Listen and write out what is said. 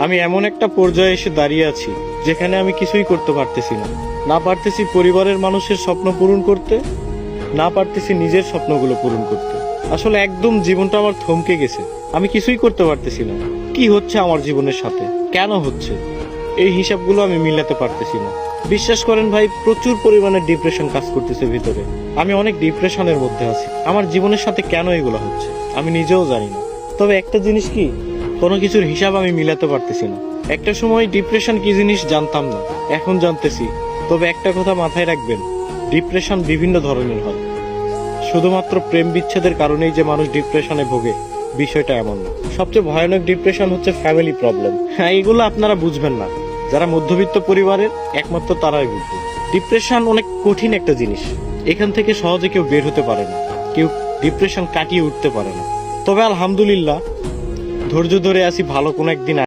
আমি এমন একটা পর্যায়ে এসে দাঁড়িয়ে আছি যেখানে আমি কিছুই করতে পারতেছি না। না পারতেছি পরিবারের মানুষের স্বপ্ন পূরণ করতে, না পারতেছি নিজের স্বপ্নগুলো পূরণ করতে। আসলে একদম জীবনটা আমার থমকে গেছে। আমি কিছুই করতে পারতেছি না। কি হচ্ছে আমার জীবনের সাথে, কেন হচ্ছে, এই হিসাবগুলো আমি মিলাতে পারতেছি না। বিশ্বাস করেন ভাই, প্রচুর পরিমাণে ডিপ্রেশন কাজ করতেছে ভিতরে। আমি অনেক ডিপ্রেশনের মধ্যে আছি। আমার জীবনের সাথে কেন এগুলো হচ্ছে আমি নিজেও জানি না। তবে একটা জিনিস কি, কোনো কিছুর হিসাব আমি মিলাতে পারতেছি না। একটা সময় ডিপ্রেশন কি জিনিস জানতাম না, এখন জানতেছি। তবে একটা কথা মাথায় রাখবেন, ডিপ্রেশন বিভিন্ন ধরনের হয়। শুধুমাত্র প্রেম বিচ্ছেদের কারণেই যে মানুষ ডিপ্রেশনে ভোগে, বিষয়টা এমন না। সবচেয়ে ভয়ানক ডিপ্রেশন হচ্ছে ফ্যামিলি প্রবলেম। হ্যাঁ, এগুলো আপনারা বুঝবেন না। যারা মধ্যবিত্ত পরিবারের, একমাত্র তারাই বুঝবে। ডিপ্রেশন অনেক কঠিন একটা জিনিস। এখান থেকে সহজে কেউ বের হতে পারে না, কেউ ডিপ্রেশন কাটিয়ে উঠতে পারে না। তবে আলহামদুলিল্লাহ, ধৈর্য ধরে আসি, ভালো কোনো একদিন